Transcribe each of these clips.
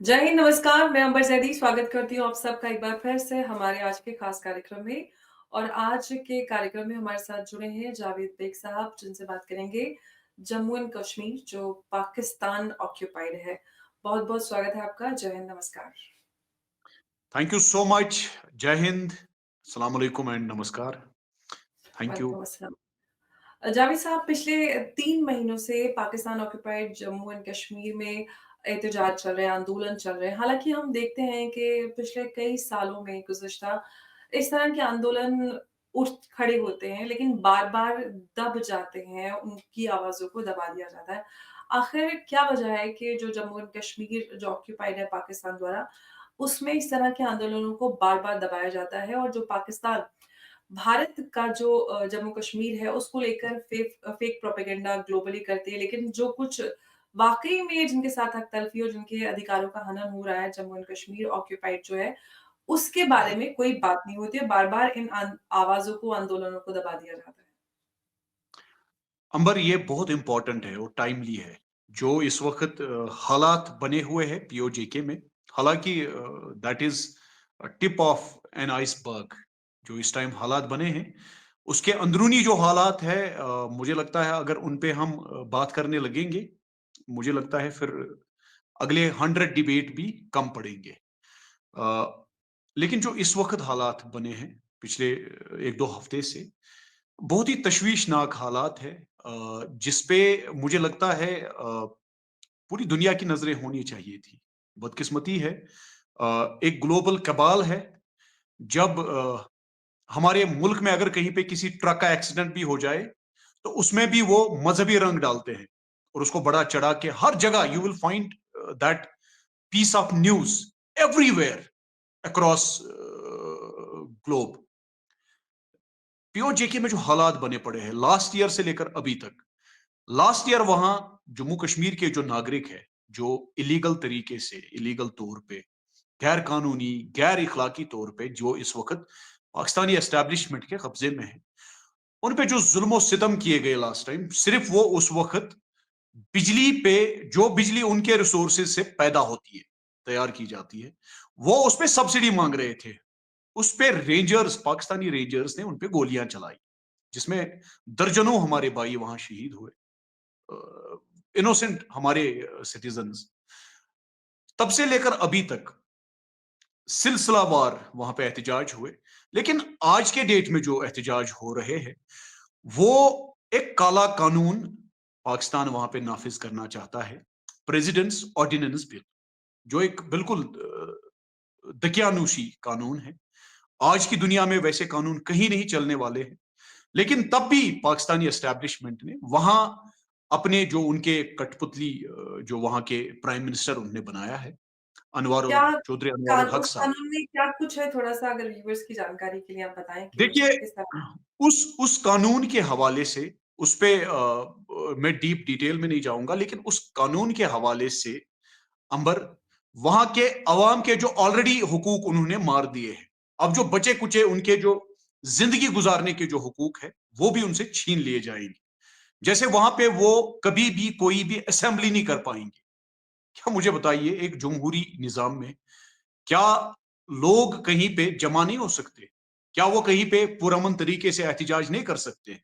जय हिंद, नमस्कार। मैं अंबर ज़ैदी स्वागत करती हूँ आप सबका एक बार फिर से हमारे आज के खास कार्यक्रम में। और आज के कार्यक्रम में हमारे साथ जुड़े हैं जावेद बेग साहब, जिनसे बात करेंगे जम्मू एंड कश्मीर, जो पाकिस्तान ऑक्यूपाइड है। बहुत-बहुत स्वागत है आपका। जय हिंद, नमस्कार। Thank you so much. Jai Hind. Assalamu alaikum and namaskar. Thank you. वालेकुम अस्सलाम। जावेद साहब, पिछले 3 महीनों से पाकिस्तान ऑक्यूपाइड जम्मू एंड कश्मीर में एहतजाज चल रहे हैं, आंदोलन चल रहे हैं। हालाँकि हम देखते हैं कि पिछले कई सालों में गुज़िश्ता इस तरह के आंदोलन उठ खड़े होते हैं, लेकिन बार-बार दब जाते हैं, उनकी आवाज़ों को दबा दिया जाता है। आखिर क्या वजह है कि जो जम्मू एंड कश्मीर जो ऑक्यूपाइड है पाकिस्तान द्वारा, उसमें इस तरह के आंदोलनों को बार-बार दबाया जाता है और जो पाकिस्तान भारत का जो जम्मू कश्मीर है उसको लेकर फेक प्रोपेगेंडा ग्लोबली करती है, लेकिन जो कुछ वाक़ई में जिनके साथ हक़-तलफ़ी और जिनके अधिकारों का हनन हो रहा है जम्मू एंड कश्मीर ऑक्यूपाइड जो है, उसके बारे में कोई बात नहीं होती है। बार-बार इन आवाज़ों को, आंदोलनों को दबा दिया जाता है। अंबर, ये बहुत इंपॉर्टेंट है और टाइमली है जो इस वक्त हालात बने हुए हैं पीओजेके में। हालांकि that is tip of an iceberg. जो इस टाइम हालात बने हैं उसके अंदरूनी जो हालात है, मुझे लगता है अगर उन पे हम बात करने लगेंगे, मुझे लगता है फिर अगले 100 डिबेट भी कम पड़ेंगे। अ, लेकिन जो इस वक्त हालात बने हैं पिछले 1-2 हफ्ते से, बहुत ही तशवीशनाक हालात है, जिसपे मुझे लगता है पूरी दुनिया की नजरें होनी चाहिए थी। बदकिस्मती है, एक ग्लोबल कबाल है। जब हमारे मुल्क में अगर कहीं पे किसी ट्रक का एक्सीडेंट भी हो जाए तो उसमें भी वो मजहबी रंग डालते हैं और उसको बड़ा चढ़ा के हर जगह you will find that piece of news everywhere across globe. PoJK में जो हालात बने पड़े हैं लास्ट ईयर से लेकर अभी तक, लास्ट ईयर वहां जम्मू कश्मीर के जो नागरिक है, जो इलीगल तरीके से, इलीगल तौर पे, गैर कानूनी, गैर इखलाकी तौर पे जो इस वक्त पाकिस्तानी एस्टेब्लिशमेंट के कब्जे में है, उन पे जो जुल्म सितम किए गए लास्ट टाइम, सिर्फ वो उस वक्त बिजली पे, जो बिजली उनके रिसोर्सेज से पैदा होती है, तैयार की जाती है, वो उस पर सब्सिडी मांग रहे थे। उस पे रेंजर्स, पाकिस्तानी रेंजर्स ने उन पे गोलियां चलाई, जिसमें दर्जनों हमारे भाई वहां शहीद हुए, इनोसेंट हमारे सिटीजन्स। तब से लेकर अभी तक सिलसिलावार वहां पे एहतजाज हुए। लेकिन आज के डेट में जो एहतजाज हो रहे हैं वो एक काला कानून पाकिस्तान वहां पे नाफिज करना चाहता है, प्रेसिडेंट्स ऑर्डिनेंस बिल, जो एक बिल्कुल दकियानूसी कानून है। आज की दुनिया में वैसे कानून कहीं नहीं चलने वाले हैं, लेकिन तब भी पाकिस्तानी एस्टेब्लिशमेंट ने वहां अपने जो उनके कठपुतली, जो वहां के प्राइम मिनिस्टर उन्होंने बनाया है, क्या चौधरी अनवर उल हक उस साहब। कानून में क्या कुछ है, थोड़ा-सा अगर व्यूअर्स की जानकारी के लिए आप बताएँ कि देखिए, किस तरह? उस कानून के हवाले से, उस पे मैं डीप डिटेल में नहीं जाऊंगा, लेकिन उस कानून के हवाले से अंबर, वहां के अवाम के जो ऑलरेडी हुकूक उन्होंने मार दिए हैं, अब जो बचे कुचे उनके जो जिंदगी गुजारने के जो हुकूक है वो भी उनसे छीन लिए जाएंगे। जैसे वहां पे वो कभी भी कोई भी असेंबली नहीं कर पाएंगे। क्या, मुझे बताइए, एक जमहूरी निजाम में क्या लोग कहीं पे जमा नहीं हो सकते? क्या वो कहीं पे पुरअमन तरीके से एहतजाज नहीं कर सकते?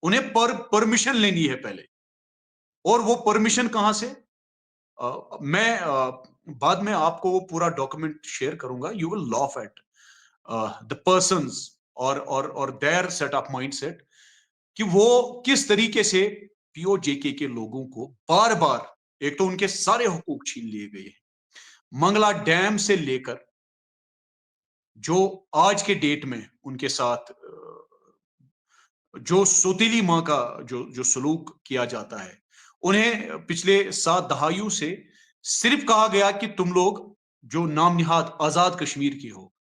उन्हें परमिशन लेनी है पहले, और वो परमिशन कहां से? मैं बाद में आपको वो पूरा डॉक्यूमेंट शेयर करूंगा। You will loaf at the persons और देयर सेट ऑफ माइंडसेट, कि वो किस तरीके से पीओजेके के लोगों को बार बार, एक तो उनके सारे हुकूक छीन लिए गए हैं, मंगला डैम से लेकर जो आज के डेट में उनके साथ जो सौतीली माँ का जो जो सलूक किया जाता है, उन्हें पिछले 7 दहाइयों से सिर्फ कहा गया कि तुम लोग जो नाम निहाद आजाद कश्मीर की हो।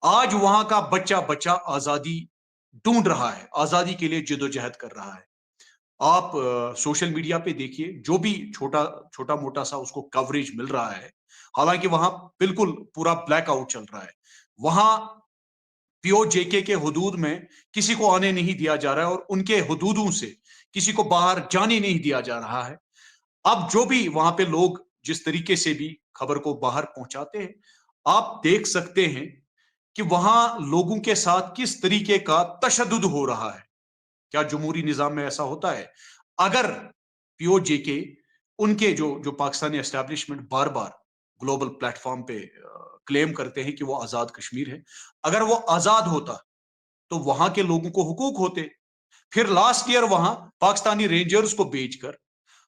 आज वहां का बच्चा बच्चा आजादी ढूंढ रहा है, आजादी के लिए जिदोजहद कर रहा है। आप सोशल मीडिया पे देखिए, जो भी छोटा छोटा मोटा सा उसको कवरेज मिल रहा है, हालांकि वहां बिल्कुल पूरा ब्लैकआउट चल रहा है। वहां पीओजेके के हुदूद में किसी को आने नहीं दिया जा रहा है और उनके हुदूदों से किसी को बाहर जाने नहीं दिया जा रहा है। अब जो भी वहां पे लोग जिस तरीके से भी खबर को बाहर पहुंचाते हैं, आप देख सकते हैं कि वहां लोगों के साथ किस तरीके का तशद्दुद हो रहा है। क्या जमहूरी निजाम में ऐसा होता है? अगर पीओजेके, उनके जो जो पाकिस्तानी एस्टेब्लिशमेंट बार बार ग्लोबल प्लेटफॉर्म पे क्लेम करते हैं कि वो आजाद कश्मीर है, अगर वो आजाद होता तो वहां के लोगों को हुकूक होते। फिर लास्ट ईयर वहां पाकिस्तानी रेंजर्स को बेचकर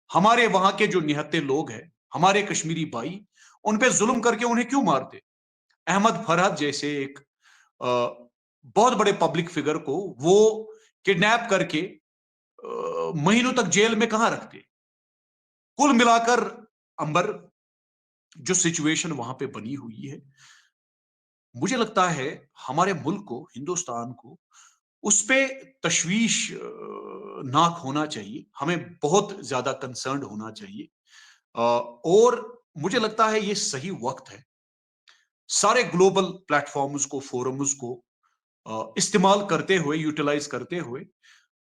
हमारे वहां के जो निहत्ते लोग हैं, हमारे कश्मीरी भाई, उन पे जुल्म करके उन्हें क्यों मारते? अहमद फरहद जैसे एक बहुत बड़े पब्लिक फिगर को वो किडनैप करके महीनों तक जेल में कहां रखते? कुल मिलाकर अंबर, जो सिचुएशन वहां पे बनी हुई है, मुझे लगता है हमारे मुल्क को, हिंदुस्तान को उस पे तशवीश नाक होना चाहिए। हमें बहुत ज्यादा कंसर्न होना चाहिए। और मुझे लगता है ये सही वक्त है सारे ग्लोबल प्लेटफॉर्म्स को, फोरम्स को इस्तेमाल करते हुए, यूटिलाइज करते हुए,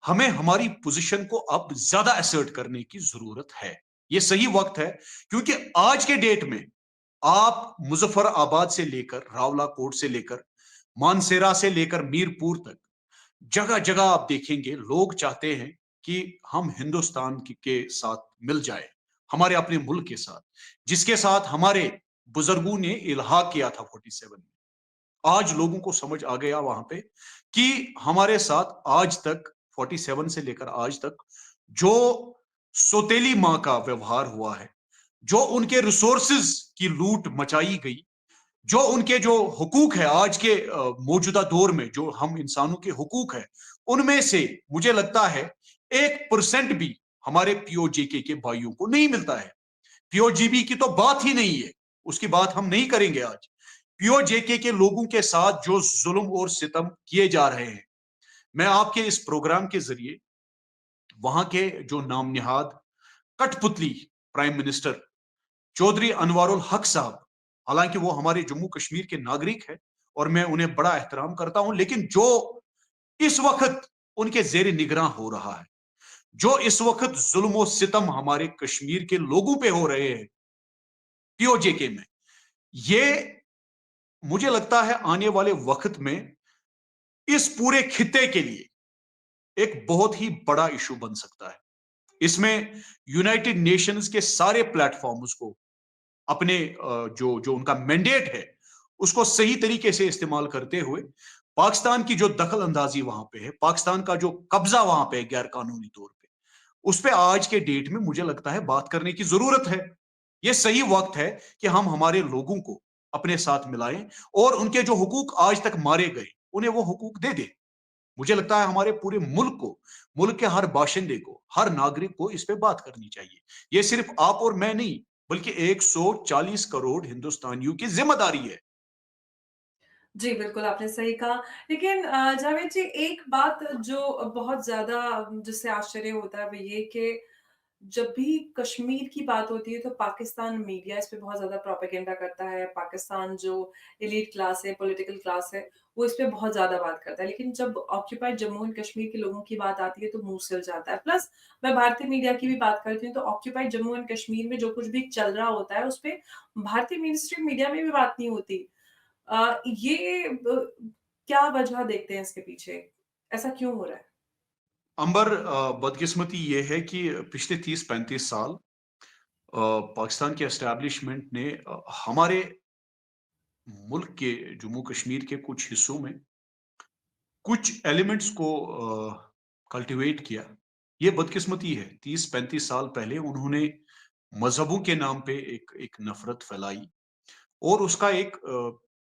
हमें हमारी पोजीशन को अब ज्यादा असर्ट करने की जरूरत है। ये सही वक्त है, क्योंकि आज के डेट में आप मुजफ्फराबाद से लेकर, रावलाकोट से लेकर, मानसेरा से लेकर मीरपुर तक, जगह जगह आप देखेंगे लोग चाहते हैं कि हम हिंदुस्तान के साथ मिल जाए, हमारे अपने मुल्क के साथ, जिसके साथ हमारे बुजुर्गों ने इल्हाक किया था 47 में। आज लोगों को समझ आ गया वहां पे कि हमारे साथ आज तक 47 से लेकर आज तक जो सोतेली मां का व्यवहार हुआ है, जो उनके रिसोर्सेज की लूट मचाई गई, जो उनके जो हुकूक है आज के मौजूदा दौर में, जो हम इंसानों के हुकूक है, उनमें से मुझे लगता है 1% भी हमारे पीओजेके के भाइयों को नहीं मिलता है। पीओजीबी की तो बात ही नहीं है, उसकी बात हम नहीं करेंगे आज। पीओजेके के लोगों के साथ जो जुल्म और सितम किए जा रहे हैं, मैं आपके इस प्रोग्राम के जरिए वहां के जो नाम निहाद कठपुतली प्राइम मिनिस्टर चौधरी अनवारुल हक साहब, हालांकि वो हमारे जम्मू कश्मीर के नागरिक है और मैं उन्हें बड़ा एहतराम करता हूं, लेकिन जो इस वक्त उनके जेर निगरान हो रहा है, जो इस वक्त जुल्म सितम हमारे कश्मीर के लोगों पे हो रहे हैं पीओजेके में, ये मुझे लगता है आने वाले वक्त में इस पूरे खित्ते के लिए एक बहुत ही बड़ा इशू बन सकता है। इसमें यूनाइटेड नेशंस के सारे प्लेटफॉर्म्स को अपने जो जो उनका मैंडेट है उसको सही तरीके से इस्तेमाल करते हुए पाकिस्तान की जो दखल अंदाजी वहां पे है, पाकिस्तान का जो कब्जा वहां पे है गैर कानूनी तौर पे, उस पे आज के डेट में मुझे लगता है बात करने की जरूरत है। यह सही वक्त है कि हम हमारे लोगों को अपने साथ मिलाएं और उनके जो हुकूक आज तक मारे गए उन्हें वो हुकूक दे दे। मुझे लगता है हमारे पूरे मुल्क को, मुल्क के हर बाशिंदे को, हर नागरिक को इस पे बात करनी चाहिए। ये सिर्फ आप और मैं नहीं, बल्कि 140 करोड़ हिंदुस्तानियों की जिम्मेदारी है। जी, बिल्कुल आपने सही कहा। लेकिन जावेद जी, एक बात जो बहुत ज़्यादा जिससे आश्चर्य होता है वो ये कि जब भी कश्मीर की बात होती है तो पाकिस्तान मीडिया इस पे बहुत ज़्यादा प्रोपेगेंडा करता है। पाकिस्तान जो एलीट क्लास है, पॉलिटिकल क्लास है, वो इस पे बहुत ज़्यादा बात करता है। लेकिन जब ऑक्यूपाइड जम्मू एंड कश्मीर के लोगों की बात आती है तो मुँह सिल जाता है। प्लस मैं भारतीय मीडिया की भी बात करती हूँ तो ऑक्यूपाइड जम्मू एंड कश्मीर में जो कुछ भी चल रहा होता है, उस पे भारतीय मेनस्ट्रीम मीडिया में भी बात नहीं होती। ये क्या वजह देखते हैं इसके पीछे? ऐसा क्यों हो रहा है? अंबर, बदकिस्मती ये है कि पिछले 30-35 साल पाकिस्तान के एस्टैब्लिशमेंट ने हमारे मुल्क के जम्मू कश्मीर के कुछ हिस्सों में कुछ एलिमेंट्स को कल्टीवेट किया। ये बदकिस्मती है। 30-35 साल पहले उन्होंने मजहबों के नाम पे एक एक नफरत फैलाई और उसका एक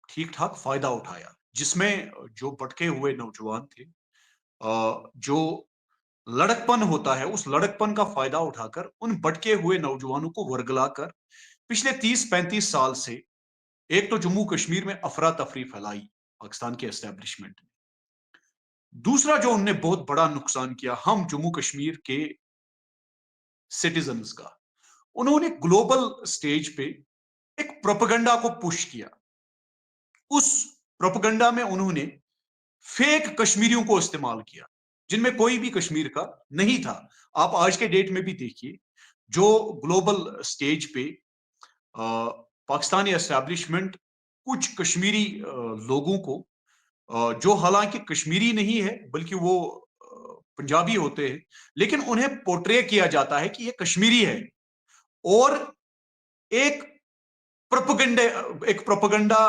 ठीक ठाक फायदा उठाया, जिसमें जो भटके हुए नौजवान थे, जो लड़कपन होता है, उस लड़कपन का फायदा उठाकर उन भटके हुए नौजवानों को वर्गलाकर पिछले 30-35 साल से एक तो जम्मू कश्मीर में अफरा तफरी फैलाई पाकिस्तान के एस्टेब्लिशमेंट ने। दूसरा जो उन्होंने बहुत बड़ा नुकसान किया हम जम्मू कश्मीर के सिटीजन्स का, उन्होंने ग्लोबल स्टेज पे एक प्रोपेगेंडा को पुश किया। उस प्रोपेगेंडा में उन्होंने फेक कश्मीरियों को इस्तेमाल किया, जिनमें कोई भी कश्मीर का नहीं था। आप आज के डेट में भी देखिए, जो ग्लोबल स्टेज पे पाकिस्तानी एस्टैब्लिशमेंट कुछ कश्मीरी लोगों को, जो हालांकि कश्मीरी नहीं है बल्कि वो पंजाबी होते हैं, लेकिन उन्हें पोर्ट्रे किया जाता है कि ये कश्मीरी है, और एक प्रोपेगेंडे एक प्रोपेगेंडा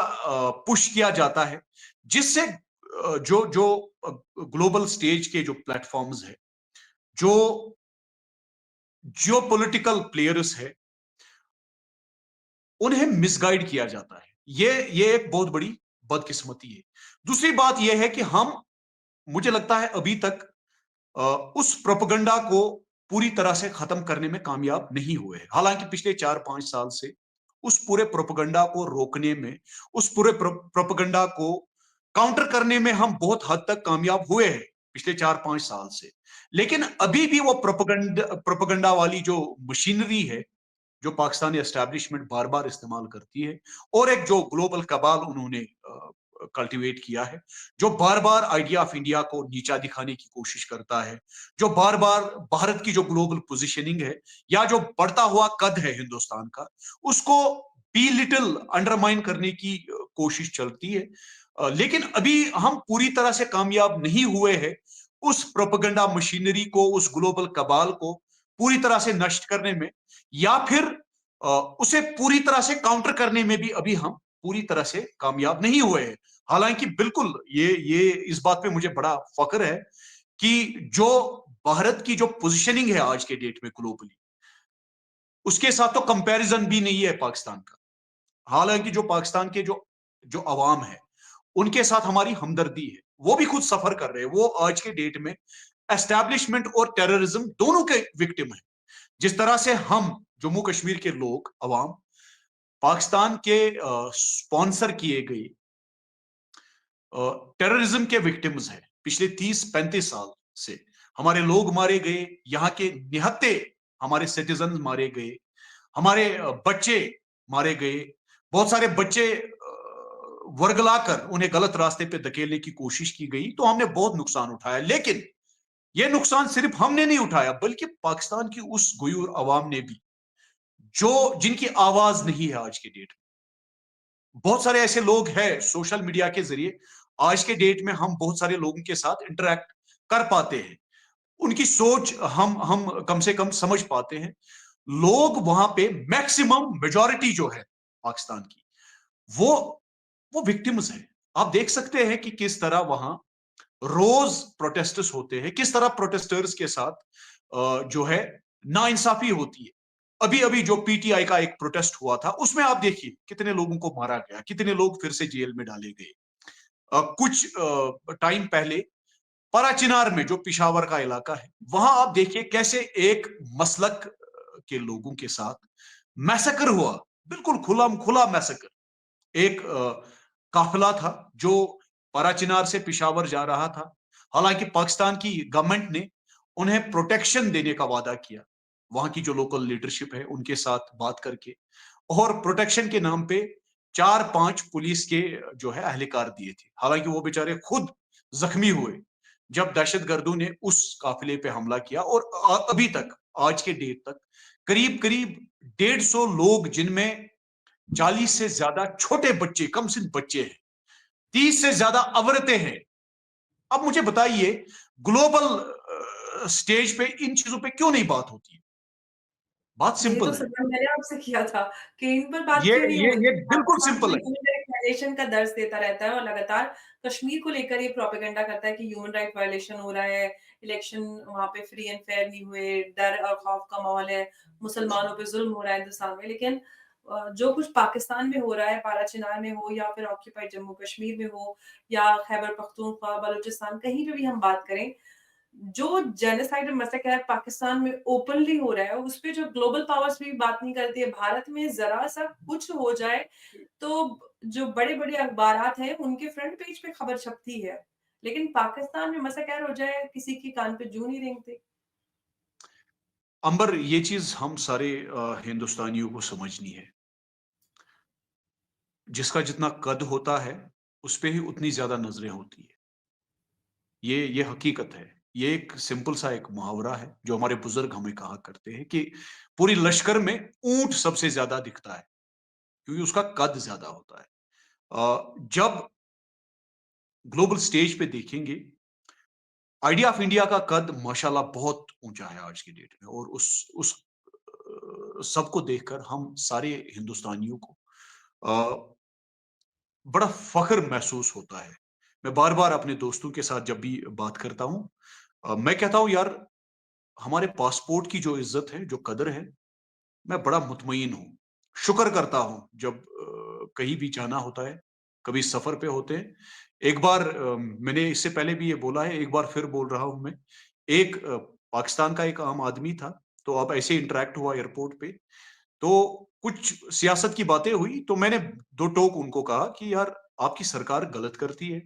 पुश किया जाता है, जिससे जो जो ग्लोबल स्टेज के जो प्लेटफॉर्म्स है, जो जियो पॉलिटिकल प्लेयर्स है, उन्हें मिसगाइड किया जाता है। ये एक बहुत बड़ी बदकिस्मती है। दूसरी बात यह है कि हम, मुझे लगता है अभी तक उस प्रोपेगेंडा को पूरी तरह से खत्म करने में कामयाब नहीं हुए हैं। हालांकि पिछले 4-5 साल से उस पूरे प्रोपेगेंडा को रोकने में, उस पूरे प्रोपेगेंडा को काउंटर करने में हम बहुत हद तक कामयाब हुए हैं पिछले 4-5 साल से। लेकिन अभी भी वो प्रोपेगेंडा वाली जो मशीनरी है, जो पाकिस्तानी एस्टैब्लिशमेंट बार बार इस्तेमाल करती है, और एक जो ग्लोबल कबाल उन्होंने कल्टीवेट किया है, जो बार बार आइडिया ऑफ इंडिया को नीचा दिखाने की कोशिश करता है, जो बार बार भारत की जो ग्लोबल पोजीशनिंग है, या जो बढ़ता हुआ कद है हिंदुस्तान का, उसको बी लिटिल अंडरमाइन करने की कोशिश चलती है। लेकिन अभी हम पूरी तरह से कामयाब नहीं हुए हैं उस प्रोपेगेंडा मशीनरी को, उस ग्लोबल कबाल को पूरी तरह से नष्ट करने में, या फिर उसे पूरी तरह से काउंटर करने में भी अभी हम पूरी तरह से कामयाब नहीं हुए हैं। हालांकि बिल्कुल ये इस बात पे मुझे बड़ा फख्र है कि जो भारत की जो पोजीशनिंग है आज के डेट में ग्लोबली, उसके साथ तो कंपैरिजन भी नहीं है पाकिस्तान का। हालांकि जो पाकिस्तान के जो जो अवाम है, उनके साथ हमारी हमदर्दी है, वो भी खुद सफर कर रहे हैं। वो आज के डेट में एस्टैब्लिशमेंट और टेररिज्म दोनों के विक्टिम है। जिस तरह से हम जम्मू कश्मीर के लोग, अवाम, पाकिस्तान के स्पॉन्सर किए गए टेररिज्म के विक्टिम्स हैं। पिछले 30-35 साल से हमारे लोग मारे गए, यहाँ के निहत्ते हमारे सिटीजन मारे गए, हमारे बच्चे मारे गए, बहुत सारे बच्चे वर्गलाकर उन्हें गलत रास्ते पे धकेलने की कोशिश की गई, तो हमने बहुत नुकसान उठाया। लेकिन यह नुकसान सिर्फ हमने नहीं उठाया, बल्कि पाकिस्तान की उस गयूर अवाम ने भी, जो जिनकी आवाज नहीं है आज के डेट में। बहुत सारे ऐसे लोग हैं सोशल मीडिया के जरिए, आज के डेट में हम बहुत सारे लोगों के साथ इंटरेक्ट कर पाते हैं, उनकी सोच हम कम से कम समझ पाते हैं। लोग वहां पे मैक्सिमम मेजॉरिटी जो है पाकिस्तान की, वो वो विक्टिम्स है। आप देख सकते हैं कि किस तरह वहां रोज प्रोटेस्टर्स होते हैं, किस तरह प्रोटेस्टर्स के साथ जो है नाइंसाफी होती है। अभी अभी जो पीटीआई का एक प्रोटेस्ट हुआ था, उसमें आप देखिए कितने लोगों को मारा गया, कितने लोग फिर से जेल में डाले गए। कुछ टाइम पहले पराचिनार में, जो पिशावर का इलाका है, वहां आप देखिए कैसे एक मसलक के लोगों के साथ मैसेकर हुआ, बिल्कुल खुला खुला मैसेकर। एक काफिला था जो पराचिनार से पिशावर जा रहा था। हालांकि पाकिस्तान की गवर्नमेंट ने उन्हें प्रोटेक्शन देने का वादा किया, वहां की जो लोकल लीडरशिप है उनके साथ बात करके, और प्रोटेक्शन के नाम पे 4-5 पुलिस के जो है अहलकार दिए थे। हालांकि वो बेचारे खुद जख्मी हुए जब दहशतगर्दों ने उस काफिले पे हमला किया। और अभी तक, आज के डेट तक, करीब करीब 150 लोग, जिनमें 40 से ज्यादा छोटे बच्चे, कम सिन बच्चे हैं, 30 से ज्यादा अवरतें हैं। अब मुझे बताइए, ग्लोबल स्टेज पे इन चीजों पे क्यों नहीं बात होती है? बात ये तो सिंपल है। सवाल मैंने आपसे किया था कि इन पर बात ये क्यों नहीं ये हो रही? ये बिल्कुल पाकिस्तान तो सिंपल है। ह्यूमन राइट वायलेशन का दर्ज देता रहता है और लगातार कश्मीर को लेकर ये प्रोपेगेंडा करता है कि ह्यूमन राइट वायलेशन हो रहा है, इलेक्शन वहाँ पे फ्री एंड फेयर नहीं हुए, डर और खौफ का माहौल है, मुसलमानों पे ज़ुल्म हो रहा है हिंदुस्तान में। लेकिन जो कुछ पाकिस्तान में हो रहा है, बाराचीनार में हो या फिर ऑक्यूपाइड जम्मू कश्मीर में हो या खैबर पख्तूनख्वा, बलूचिस्तान, कहीं पे भी हम बात करें, जो जेनोसाइड और मैसेकर पाकिस्तान में ओपनली हो रहा है, उस पे जो ग्लोबल पावर्स भी बात नहीं करती है। भारत में ज़रा-सा कुछ हो जाए, तो जो बड़े-बड़े अखबारात हैं, उनके फ्रंट पेज पे खबर छपती है। लेकिन पाकिस्तान में मैसेकर हो जाए, किसी के कान पे जूं नहीं रेंगती। अंबर, ये चीज हम सारे हिंदुस्तानियों को समझनी है। जिसका जितना कद होता है, उस पे ही उतनी ज्यादा नजरें होती है। ये हकीकत है। ये एक सिंपल सा एक मुहावरा है जो हमारे बुजुर्ग हमें कहा करते हैं कि पूरी लश्कर में ऊंट सबसे ज्यादा दिखता है, क्योंकि उसका कद ज़्यादा होता है। जब ग्लोबल स्टेज पे देखेंगे, आइडिया ऑफ इंडिया का कद माशाल्लाह बहुत ऊँचा है आज की डेट में, और उस सबको देखकर हम सारे हिंदुस्तानियों को अ, बड़ा फ़ख्र महसूस होता है। मैं बार-बार अपने दोस्तों के साथ जब भी बात करता हूँ, मैं कहता हूँ यार, हमारे पासपोर्ट की जो इज़्ज़त है, जो कदर है, मैं बड़ा मुतमईन हूँ। शुक्र करता हूँ जब कहीं भी जाना होता है, कभी सफ़र पे होते हैं। एक बार मैंने इससे पहले भी ये बोला है, एक बार फिर बोल रहा हूँ मैं। एक पाकिस्तान का एक आम आदमी था, तो अब ऐसे इंटरैक्ट हुआ एयरपोर्ट पे, तो कुछ सियासत की बातें हुई, तो मैंने 2 टोक उनको कहा कि यार, आपकी सरकार गलत करती है।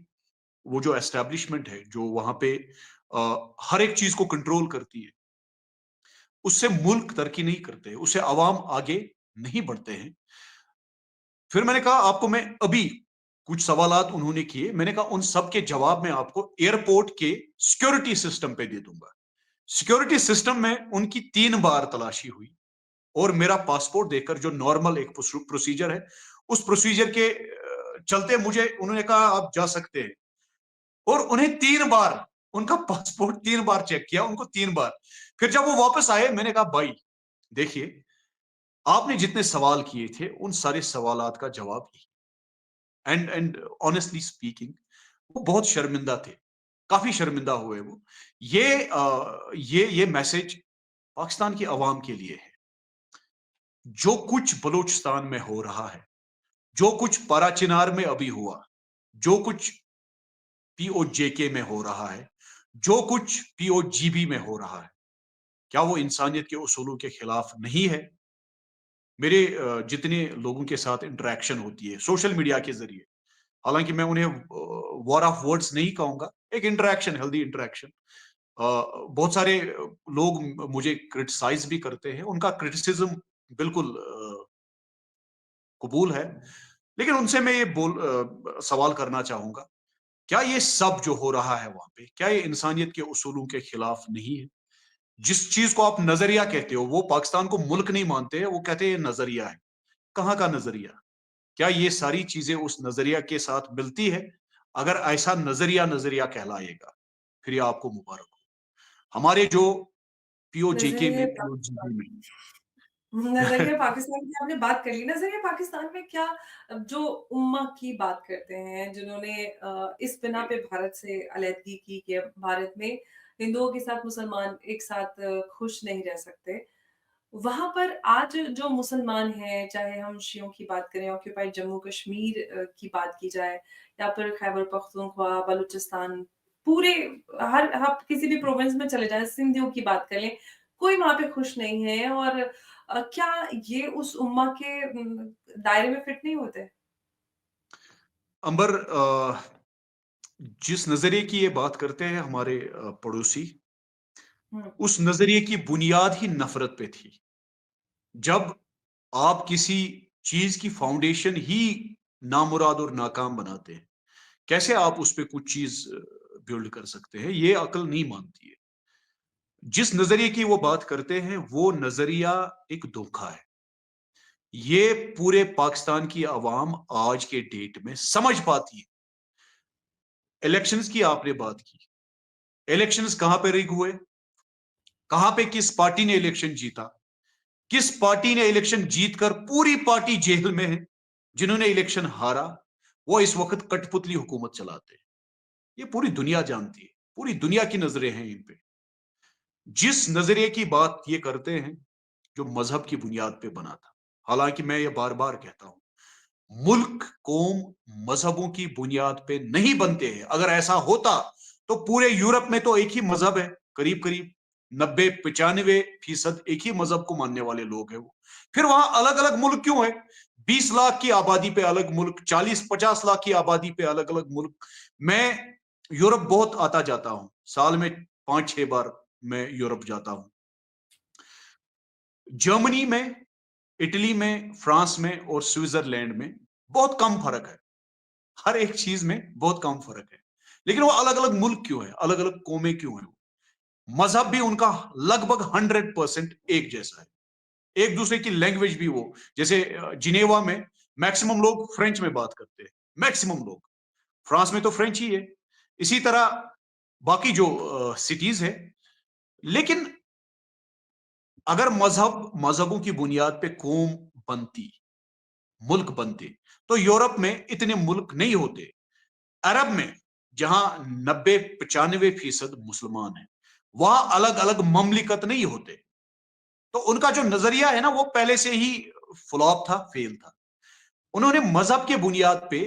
वो जो एस्टेब्लिशमेंट है, जो वहाँ पे हर एक चीज़ को कंट्रोल करती है, उससे मुल्क तरक्की नहीं करते, उससे अवाम आगे नहीं बढ़ते हैं। फिर मैंने कहा, आपको मैं अभी कुछ सवालात उन्होंने किए, मैंने कहा उन सब के जवाब मैं आपको एयरपोर्ट के सिक्योरिटी सिस्टम पे दे दूंगा। सिक्योरिटी सिस्टम में उनकी 3 बार तलाशी हुई, और मेरा पासपोर्ट देखकर, जो नॉर्मल एक प्रोसीजर है, उस प्रोसीजर के चलते मुझे उन्होंने कहा आप जा सकते हैं, और उन्हें 3 बार उनका पासपोर्ट 3 बार चेक किया, उनको 3 बार। फिर जब वो वापस आए, मैंने कहा भाई देखिए, आपने जितने सवाल किए थे, उन सारे सवालात का जवाब यही। एंड ऑनेस्टली स्पीकिंग, वो बहुत शर्मिंदा थे, काफी शर्मिंदा हुए वो। ये मैसेज पाकिस्तान की आवाम के लिए है। जो कुछ बलूचिस्तान में हो रहा है, जो कुछ पाराचिनार में अभी हुआ, जो कुछ पीओजेके में हो रहा है, जो कुछ पीओजीबी में हो रहा है, क्या वो इंसानियत के उसूलों के खिलाफ नहीं है? मेरे जितने लोगों के साथ इंटरेक्शन होती है सोशल मीडिया के जरिए, हालांकि मैं उन्हें वॉर ऑफ वर्ड्स नहीं कहूंगा, एक इंटरेक्शन, हेल्दी इंटरेक्शन। बहुत सारे लोग मुझे क्रिटिसाइज भी करते हैं, उनका क्रिटिसिज्म बिल्कुल कबूल है, लेकिन उनसे मैं ये सवाल करना चाहूंगा, क्या ये सब जो हो रहा है वहां पे, क्या ये इंसानियत के उसूलों के खिलाफ नहीं है? जिस चीज को आप नजरिया कहते हो, वो पाकिस्तान को मुल्क नहीं मानते हैं, वो कहते हैं ये नजरिया है। कहाँ का नजरिया? क्या ये सारी चीजें उस नजरिया के साथ मिलती है? अगर ऐसा नजरिया नजरिया कहलाएगा, फिर ये आपको मुबारक हो। हमारे जो पीओजेके नज़रिए में, पाकिस्तान पीओजीबी में नज़रिया पाकिस्तान की आपने बात कर ली। नज़रिया पाकिस्तान में क्या जो उम्मा की बात करते हैं, जिन्होंने इस बिना पे भारत से अलहदगी की कि अब भारत में हिंदुओं के साथ मुसलमान एक साथ खुश नहीं रह सकते। वहाँ पर आज जो मुसलमान हैं, चाहे हम शियों की बात करें, ऑक्यूपाइड जम्मू कश्मीर की बात की जाए या फिर खैबर पख्तूनख्वा, बलूचिस्तान, पूरे हर आप किसी भी प्रोविंस में चले जाएँ, सिंधियों की बात कर लें, कोई वहाँ पे खुश नहीं है और क्या ये उस उम्मा के दायरे में फिट नहीं होते? अंबर, जिस नजरिए की ये बात करते हैं हमारे पड़ोसी, हुँ, उस नजरिए की बुनियाद ही नफरत पे थी। जब आप किसी चीज की फाउंडेशन ही नामुराद और नाकाम बनाते हैं, कैसे आप उस पे कुछ चीज बिल्ड कर सकते हैं? ये अकल नहीं मानती है। जिस नजरिए की वो बात करते हैं, वो नजरिया एक धोखा है। ये पूरे पाकिस्तान की आवाम आज के डेट में समझ पाती है। इलेक्शंस की आपने बात की, इलेक्शंस कहां पे रिग हुए, कहां पे किस पार्टी ने इलेक्शन जीता, किस पार्टी ने इलेक्शन जीतकर पूरी पार्टी जेल में है, जिन्होंने इलेक्शन हारा, वो इस वक्त कठपुतली हुकूमत चलाते हैं। ये पूरी दुनिया जानती है, पूरी दुनिया की नजरें हैं इन पे। जिस नजरिए की बात ये करते हैं, जो मजहब की बुनियाद पे बना था, हालांकि मैं ये बार बार कहता हूं, मुल्क कौम मजहबों की बुनियाद पे नहीं बनते हैं। अगर ऐसा होता, तो पूरे यूरोप में तो एक ही मजहब है, करीब करीब 90-95% एक ही मजहब को मानने वाले लोग हैं वो। फिर वहां अलग अलग मुल्क क्यों है? 20 लाख की आबादी पे अलग मुल्क, 40-50 लाख की आबादी पे अलग अलग मुल्क। मैं यूरोप बहुत आता जाता हूं, साल में 5-6 बार मैं यूरोप जाता हूं। जर्मनी में, इटली में, फ्रांस में और स्विट्जरलैंड में बहुत कम फर्क है। हर एक चीज में बहुत कम फर्क है। लेकिन वो अलग अलग मुल्क क्यों है, अलग अलग कौमें क्यों है? मजहब भी उनका लगभग 100% एक जैसा है, एक दूसरे की लैंग्वेज भी वो, जैसे जिनेवा में मैक्सिमम लोग फ्रेंच में बात करते हैं, मैक्सिमम लोग। फ्रांस में तो फ्रेंच ही है, इसी तरह बाकी जो सिटीज है। लेकिन अगर मजहबों की बुनियाद पे कौम बनती, मुल्क बनते, तो यूरोप में इतने मुल्क नहीं होते। अरब में जहां 90-95% मुसलमान है, वहां अलग अलग ममलिकत नहीं होते। तो उनका जो नजरिया है ना, वो पहले से ही फ्लॉप था, फेल था। उन्होंने मजहब के बुनियाद पे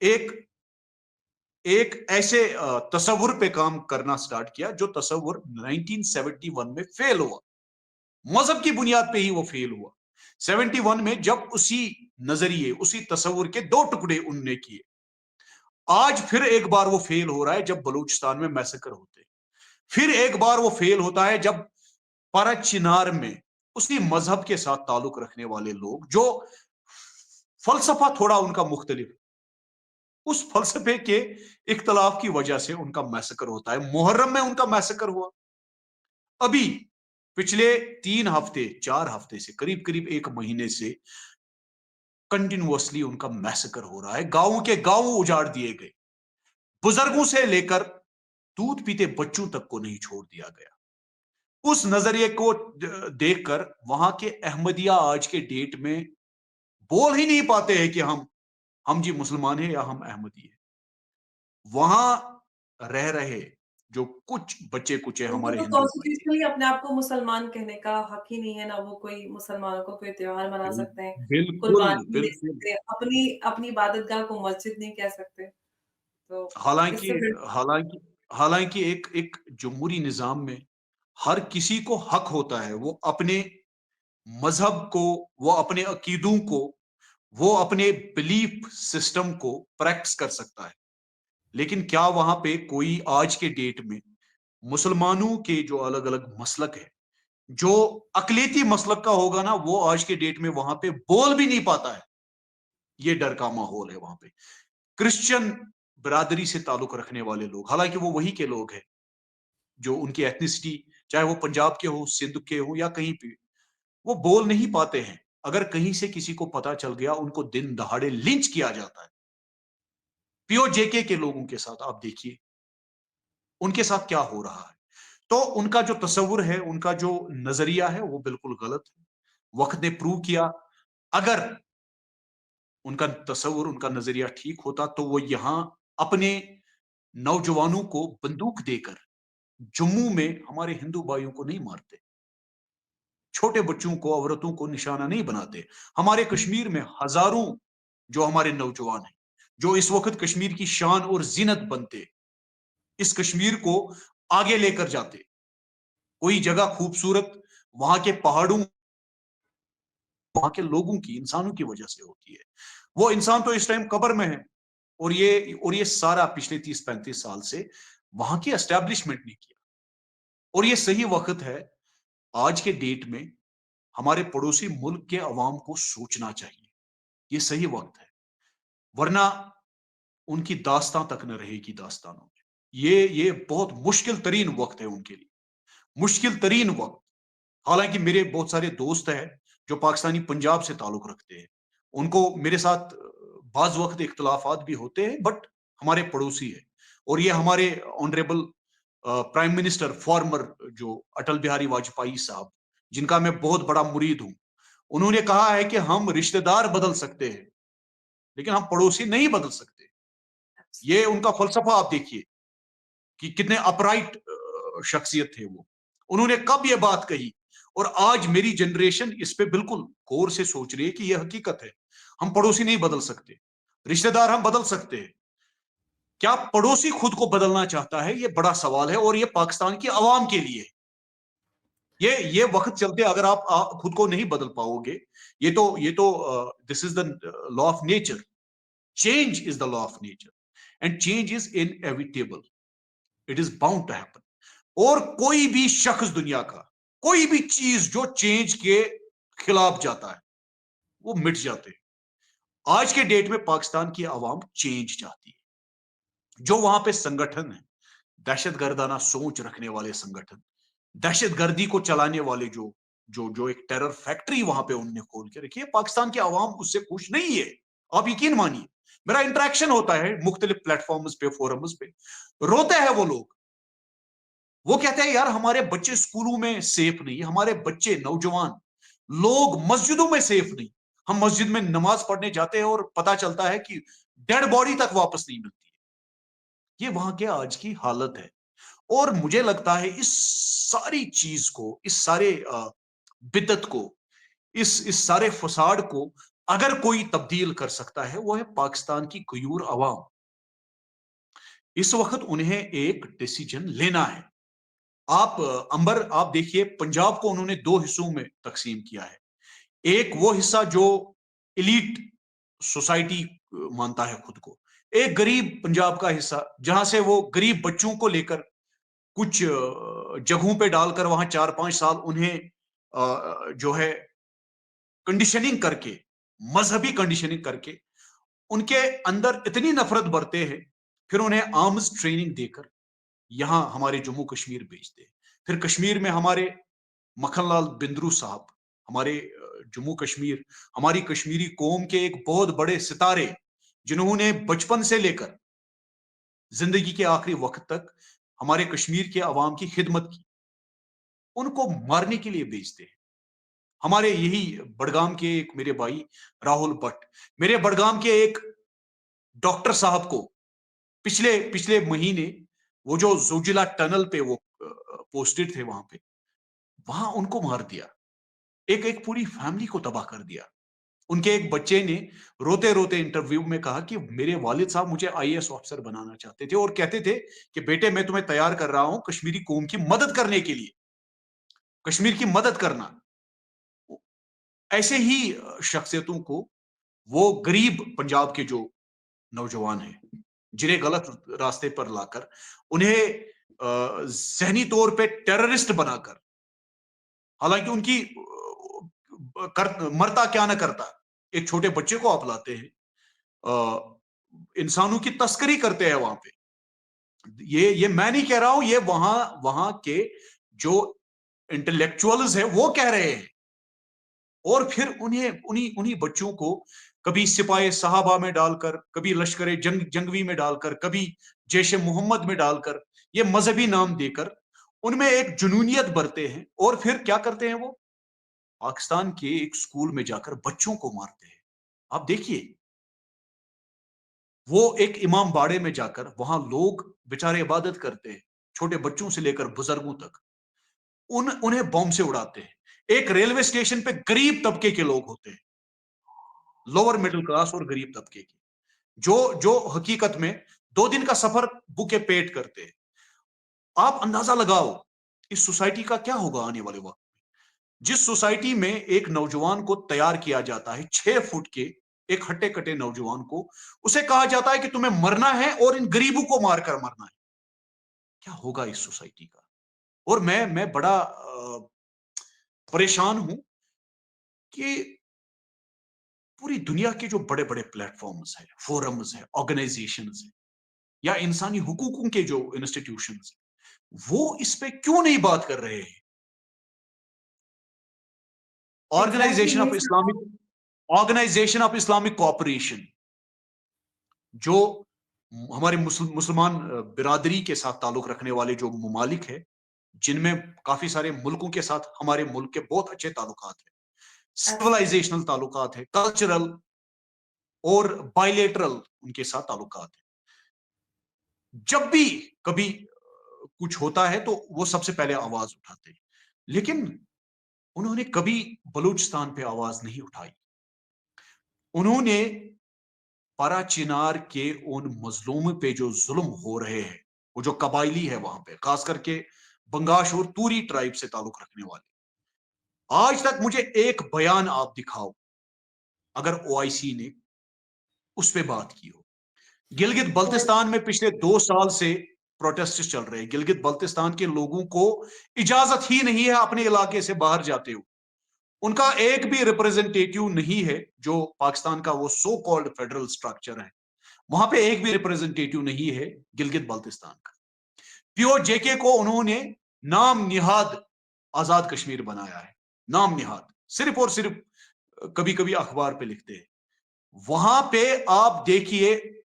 एक एक ऐसे तस्वुर पे काम करना स्टार्ट किया, जो तस्वुर 1971 में फेल हुआ। मजहब की बुनियाद पे ही वो फेल हुआ। 71 में जब उसी नजरिए, उसी तस्वुर के दो टुकड़े उनने किए। आज फिर एक बार वो फेल हो रहा है जब बलूचिस्तान में मैसेकर होते। फिर एक बार वो फेल होता है जब चिनार में उसी मजहब के साथ ताल्लुक रखने वाले लोग, जो फलसफा थोड़ा उनका मुख्तलिफ, उस फलसफे के इख्तलाफ की वजह से उनका मैसेकर होता है। मुहर्रम में उनका मैसेकर हुआ। अभी पिछले 3 हफ्ते 4 हफ्ते से, करीब करीब 1 महीने से कंटिन्यूअसली उनका मैसेकर हो रहा है। गांव के गांव उजाड़ दिए गए, बुजुर्गों से लेकर दूध पीते बच्चों तक को नहीं छोड़ दिया गया। उस नजरिए को देखकर वहां के अहमदिया आज के डेट में बोल ही नहीं पाते हैं कि हम जी मुसलमान हैं या हम अहमदी हैं। वहां रह रहे जो कुछ बच्चे कुचे उनको हमारे तो हिंदू भाई हैं। कॉन्स्टिट्यूशनली अपने आप को मुसलमान कहने का हक ही नहीं है, ना वो कोई मुसलमानों को कोई त्योहार मना सकते हैं, बिल्कुल कुर्बानी नहीं दे बिल्कुल। सकते, अपनी अपनी इबादतगाह को मस्जिद नहीं कह सकते। तो हालांकि इससे फिर हालांकि हालांकि एक एक जमहूरी निजाम में हर किसी को हक होता है, वो अपने मजहब को, वो अपने अकीदों को, वो अपने बिलीफ सिस्टम को प्रैक्टिस कर सकता है। लेकिन क्या वहां पे कोई आज के डेट में मुसलमानों के जो अलग अलग मसलक है, जो अकलीती मसलक का होगा ना, वो आज के डेट में वहां पे बोल भी नहीं पाता है। ये डर का माहौल है वहां पे। क्रिश्चियन बिरादरी से ताल्लुक रखने वाले लोग, हालांकि वो वही के लोग हैं जो उनकी एथनिसिटी, चाहे वो पंजाब के हो, सिंध के हो या कहीं पे, वो बोल नहीं पाते हैं। अगर कहीं से किसी को पता चल गया, उनको दिन दहाड़े लिंच किया जाता है। पीओ जेके के लोगों के साथ आप देखिए उनके साथ क्या हो रहा है। तो उनका जो तस्वुर है, उनका जो नजरिया है, वो बिल्कुल गलत है। वक्त ने प्रूव किया, अगर उनका तस्वुर, उनका नजरिया ठीक होता, तो वो यहां अपने नौजवानों को बंदूक देकर जम्मू में हमारे हिंदू भाइयों को नहीं मारते, छोटे बच्चों को, औरतों को निशाना नहीं बनाते। हमारे कश्मीर में हजारों जो हमारे नौजवान हैं, जो इस वक्त कश्मीर की शान और जीनत बनते, इस कश्मीर को आगे लेकर जाते। कोई जगह खूबसूरत वहां के पहाड़ों, वहां के लोगों की, इंसानों की वजह से होती है। वो इंसान तो इस टाइम कब्र में है। और ये सारा पिछले 30-35 साल से वहां की एस्टेब्लिशमेंट ने किया। और ये सही वक्त है आज के डेट में हमारे पड़ोसी मुल्क के अवाम को सोचना चाहिए। ये सही वक्त है, वरना उनकी दास्तां तक न रहेगी दास्तानों में। ये बहुत मुश्किल तरीन वक्त है उनके लिए, मुश्किल तरीन वक्त। हालांकि मेरे बहुत सारे दोस्त हैं जो पाकिस्तानी पंजाब से ताल्लुक रखते हैं, उनको मेरे साथ बाज वक्त इख्तलाफात भी होते हैं, बट हमारे पड़ोसी है। और ये हमारे ऑनरेबल प्राइम मिनिस्टर फॉर्मर जो अटल बिहारी वाजपेयी साहब, जिनका मैं बहुत बड़ा मुरीद हूं, उन्होंने कहा है कि हम रिश्तेदार बदल सकते हैं, लेकिन हम पड़ोसी नहीं बदल सकते। ये उनका फलसफा आप देखिए कि कितने अपराइट शख्सियत थे वो। उन्होंने कब ये बात कही, और आज मेरी जनरेशन इस पे बिल्कुल गौर से सोच रही है कि यह हकीकत है। हम पड़ोसी नहीं बदल सकते, रिश्तेदार हम बदल सकते हैं। क्या पड़ोसी खुद को बदलना चाहता है? ये बड़ा सवाल है, और ये पाकिस्तान की आवाम के लिए। ये वक्त चलते अगर आप खुद को नहीं बदल पाओगे, ये तो this is the law of nature. Change is the law of nature, and change is inevitable, it is bound to happen. और कोई भी शख्स दुनिया का, कोई भी चीज जो चेंज के खिलाफ जाता है, वो मिट जाते हैं। आज के डेट में पाकिस्तान की आवाम चेंज चाहती है। जो वहां पे संगठन है, दहशत गर्दाना सोच रखने वाले संगठन, दहशत गर्दी को चलाने वाले जो जो एक टेरर फैक्ट्री वहां पे उन्होंने खोल के रखी है, पाकिस्तान की आवाम उससे खुश नहीं है। आप यकीन मानिए, मेरा इंटरेक्शन होता है मुख्तलिफ प्लेटफॉर्म्स पे, फोरम्स पे, रोते हैं वो लोग। वो कहते हैं यार हमारे बच्चे स्कूलों में सेफ नहीं, हमारे बच्चे नौजवान लोग मस्जिदों में सेफ नहीं। हम मस्जिद में नमाज पढ़ने जाते हैं और पता चलता है कि डेड बॉडी तक वापस नहीं मिलती है। ये वहां के आज की हालत है। और मुझे लगता है इस सारी चीज को, इस सारे बिदत को, इस सारे फसाड को अगर कोई तब्दील कर सकता है वो है पाकिस्तान की गयूर अवाम। इस वक्त उन्हें एक डिसीजन लेना है। आप अंबर, आप देखिए पंजाब को उन्होंने दो हिस्सों में तकसीम किया है। एक वो हिस्सा जो इलीट सोसाइटी मानता है खुद को, एक गरीब पंजाब का हिस्सा जहां से वो गरीब बच्चों को लेकर कुछ जगहों पे डालकर वहां 4-5 साल उन्हें जो है कंडीशनिंग करके, मजहबी कंडीशनिंग करके उनके अंदर इतनी नफरत बरते हैं, फिर उन्हें आर्म्स ट्रेनिंग देकर यहां हमारे जम्मू कश्मीर भेजते हैं। फिर कश्मीर में हमारे मक्खनलाल बिंद्रू साहब, हमारे जम्मू कश्मीर, हमारी कश्मीरी कौम के एक बहुत बड़े सितारे, जिन्होंने बचपन से लेकर जिंदगी के आखिरी वक्त तक हमारे कश्मीर के अवाम की खिदमत की, उनको मारने के लिए भेजते हैं। हमारे यही बड़गाम के एक मेरे भाई राहुल भट्ट, मेरे बड़गाम के एक डॉक्टर साहब को पिछले पिछले महीने, वो जो जोजिला टनल पे वो पोस्टेड थे वहां पे, वहां उनको मार दिया। एक एक पूरी फैमिली को तबाह कर दिया। उनके एक बच्चे ने रोते रोते इंटरव्यू में कहा कि मेरे वालिद साहब मुझे आईएएस ऑफिसर बनाना चाहते थे और कहते थे कि बेटे मैं तुम्हें तैयार कर रहा हूं कश्मीरी कौम की मदद करने के लिए, कश्मीर की मदद करना। ऐसे ही शख्सियतों को वो गरीब पंजाब के जो नौजवान हैं, जिन्हें गलत रास्ते पर लाकर उन्हें जहनी तौर पे टेररिस्ट बनाकर, हालांकि उनकी मरता क्या ना करता एक छोटे बच्चे को आप लाते हैं, इंसानों की तस्करी करते हैं वहां पे। ये मैं नहीं कह रहा हूं, ये वहां वहां के जो इंटेलेक्चुअल्स है वो कह रहे हैं। और फिर उन्हें उन्हीं उन्हीं बच्चों को कभी सिपाही साहबा में डालकर, कभी लश्कर जंगवी में डालकर, कभी जैश मोहम्मद में डालकर, ये मजहबी नाम देकर उनमें एक जुनूनियत बरते हैं। और फिर क्या करते हैं वो पाकिस्तान के एक स्कूल में जाकर बच्चों को मारते हैं। आप देखिए, वो एक इमाम बाड़े में जाकर वहां लोग बेचारे इबादत करते हैं, छोटे बच्चों से लेकर बुजुर्गों तक, उन्हें बॉम्ब से उड़ाते हैं। एक रेलवे स्टेशन पे गरीब तबके के लोग होते हैं, लोअर मिडिल क्लास और गरीब तबके के, जो जो हकीकत में 2 दिन का सफर भूखे पेट करते हैं। आप अंदाजा लगाओ इस सोसाइटी का क्या होगा आने वाले वक्त। जिस सोसाइटी में एक नौजवान को तैयार किया जाता है, 6 फुट के एक हट्टे कट्टे नौजवान को, उसे कहा जाता है कि तुम्हें मरना है और इन गरीबों को मारकर मरना है। क्या होगा इस सोसाइटी का। और मैं बड़ा परेशान हूं कि पूरी दुनिया के जो बड़े बड़े प्लेटफॉर्म्स हैं, फोरम्स हैं, ऑर्गेनाइजेशंस हैं, या इंसानी हुकूकों के जो इंस्टीट्यूशंस हैं, वो इस पे क्यों नहीं बात कर रहे हैं। एग्ज़ैक्टली ऑर्गेनाइजेशन ऑफ ये Islamic organisation of Islamic cooperation, जो हमारे मुसलमान बिरादरी के साथ ताल्लुक रखने वाले जो ममालिक है, जिनमें काफी सारे मुल्कों के साथ हमारे मुल्क के बहुत अच्छे ताल्लुकात हैं, एब्सोल्युटली। सिविलाइजेशनल ताल्लुकात है, कल्चरल और बायलेटरल उनके साथ ताल्लुकात है। जब भी कभी कुछ होता है तो वो सबसे पहले आवाज उठाते हैं, लेकिन उन्होंने कभी बलूचिस्तान पे आवाज नहीं उठाई। उन्होंने पारा चिनार के उन मजलूम पे जो जुल्म हो रहे हैं, वो जो कबाइली है वहां पे, खास करके बंगाश और तूरी ट्राइब से ताल्लुक रखने वाले, आज तक मुझे एक बयान आप दिखाओ अगर ओआईसी ने उस पे बात की हो। गिलगित और बल्तिस्तान में पिछले 2 साल से प्रोटेस्ट चल रहे हैं। गिलगित बल्तिस्तान के लोगों को इजाजत ही नहीं है अपने इलाके से बाहर जाते हो। उनका एक भी रिप्रेजेंटेटिव नहीं है, जो पाकिस्तान का वो सो कॉल्ड फेडरल स्ट्रक्चर है, वहां पे एक भी रिप्रेजेंटेटिव नहीं है गिलगित बल्तिस्तान का। पीओ जेके को उन्होंने नाम निहाद आजाद कश्मीर बनाया है। नाम निहाद, सिर्फ और सिर्फ कभी कभी अखबार पे लिखते हैं। वहां पे आप देखिए,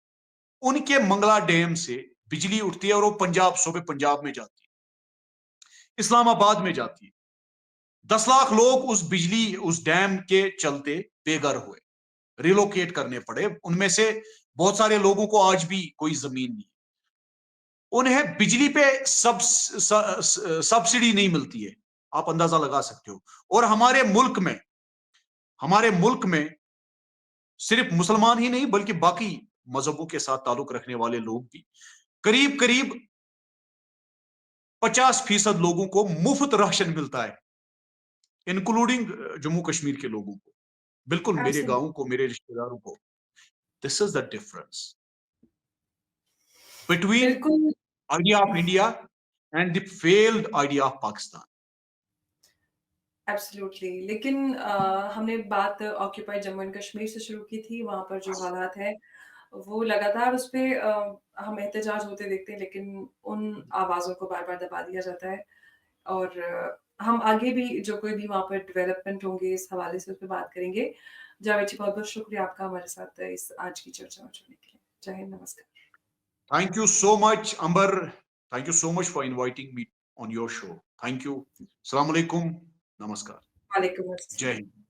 उनके मंगला डैम से बिजली उठती है और वो पंजाब, सूबे पंजाब में जाती है, इस्लामाबाद में जाती है। 10 लाख लोग उस बिजली, उस डैम के चलते बेघर हुए, रिलोकेट करने पड़े। उनमें से बहुत सारे लोगों को आज भी कोई जमीन नहीं, उन्हें बिजली पे सब्सिडी नहीं मिलती है। आप अंदाजा लगा सकते हो। और हमारे मुल्क में सिर्फ मुसलमान ही नहीं बल्कि बाकी मजहबों के साथ ताल्लुक रखने वाले लोग भी, करीब करीब 50% लोगों को मुफ्त राशन मिलता है, इंक्लूडिंग जम्मू कश्मीर के लोगों को, बिल्कुल मेरे एब्सोल्यूटली। गांव को, मेरे रिश्तेदारों को। This is the difference between बिल्कुल। idea of India and the failed idea of Pakistan. Absolutely. लेकिन हमने बात ऑक्यूपाइड जम्मू एंड कश्मीर से शुरू की थी, वहाँ पर जो हालात हैं, वो लगातार उस पे हम एहतजाज होते देखते हैं, लेकिन उन आवाज़ों को बार-बार दबा दिया जाता है। और हम आगे भी जो कोई भी वहाँ पर डेवलपमेंट होंगे, इस हवाले से उस पे बात करेंगे। जावेद जी, बहुत-बहुत शुक्रिया आपका हमारे साथ इस आज की चर्चा में जुड़ने के लिए। जय हिंद, नमस्कार। Thank you so much, Amber. Thank you so much for inviting me on your show. Thank you. Assalamu alaikum. Namaskar. वालेकुम Jai अस्सलाम। Hind.